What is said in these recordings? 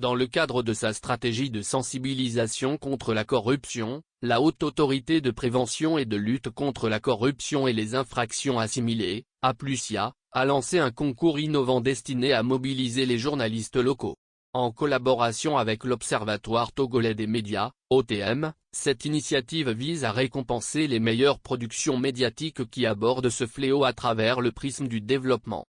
Dans le cadre de sa stratégie de sensibilisation contre la corruption, la Haute Autorité de prévention et de lutte contre la corruption et les infractions assimilées, HAPLUSIA, a lancé un concours innovant destiné à mobiliser les journalistes locaux. En collaboration avec l'Observatoire togolais des médias, OTM, cette initiative vise à récompenser les meilleures productions médiatiques qui abordent ce fléau à travers le prisme du développement.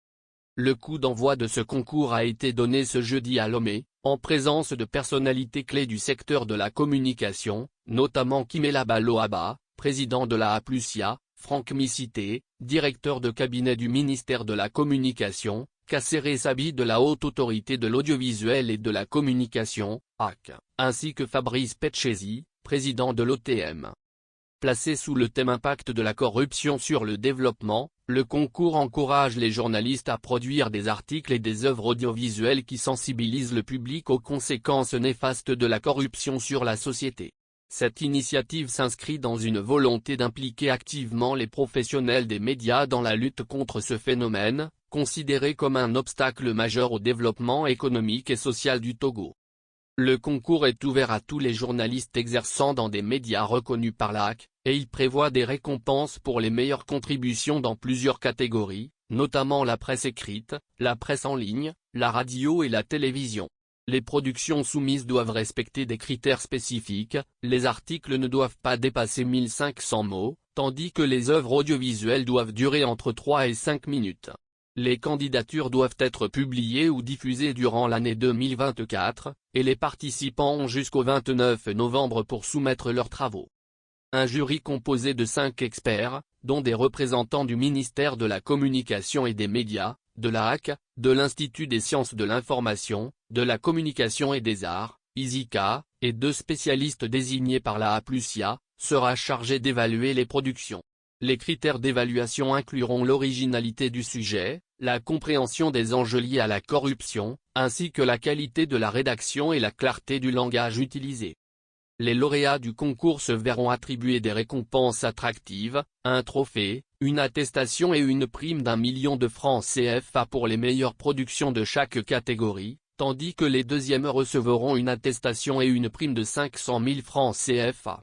Le coup d'envoi de ce concours a été donné ce jeudi à Lomé, en présence de personnalités clés du secteur de la communication, notamment Kimela Baloaba, président de la HAPLUSIA, Franck Missité, directeur de cabinet du ministère de la Communication, Kassere Sabi de la Haute Autorité de l'Audiovisuel et de la Communication, HAC, ainsi que Fabrice Petchesi, président de l'OTM. Placé sous le thème Impact de la corruption sur le développement, le concours encourage les journalistes à produire des articles et des œuvres audiovisuelles qui sensibilisent le public aux conséquences néfastes de la corruption sur la société. Cette initiative s'inscrit dans une volonté d'impliquer activement les professionnels des médias dans la lutte contre ce phénomène, considéré comme un obstacle majeur au développement économique et social du Togo. Le concours est ouvert à tous les journalistes exerçant dans des médias reconnus par la HAC, et il prévoit des récompenses pour les meilleures contributions dans plusieurs catégories, notamment la presse écrite, la presse en ligne, la radio et la télévision. Les productions soumises doivent respecter des critères spécifiques, les articles ne doivent pas dépasser 1500 mots, tandis que les œuvres audiovisuelles doivent durer entre 3 et 5 minutes. Les candidatures doivent être publiées ou diffusées durant l'année 2024, et les participants ont jusqu'au 29 novembre pour soumettre leurs travaux. Un jury composé de 5 experts, dont des représentants du ministère de la Communication et des Médias, de la HAC, de l'Institut des Sciences de l'Information, de la Communication et des Arts, ISICA, et 2 spécialistes désignés par la HAPLUSIA, sera chargé d'évaluer les productions. Les critères d'évaluation incluront l'originalité du sujet, la compréhension des enjeux liés à la corruption, ainsi que la qualité de la rédaction et la clarté du langage utilisé. Les lauréats du concours se verront attribuer des récompenses attractives, un trophée, une attestation et une prime d'1 million de francs CFA pour les meilleures productions de chaque catégorie, tandis que les deuxièmes recevront une attestation et une prime de 500 000 francs CFA.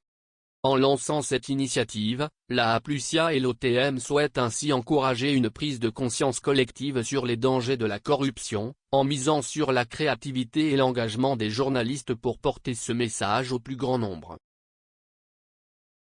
En lançant cette initiative, la HAPLUSIA et l'OTM souhaitent ainsi encourager une prise de conscience collective sur les dangers de la corruption, en misant sur la créativité et l'engagement des journalistes pour porter ce message au plus grand nombre.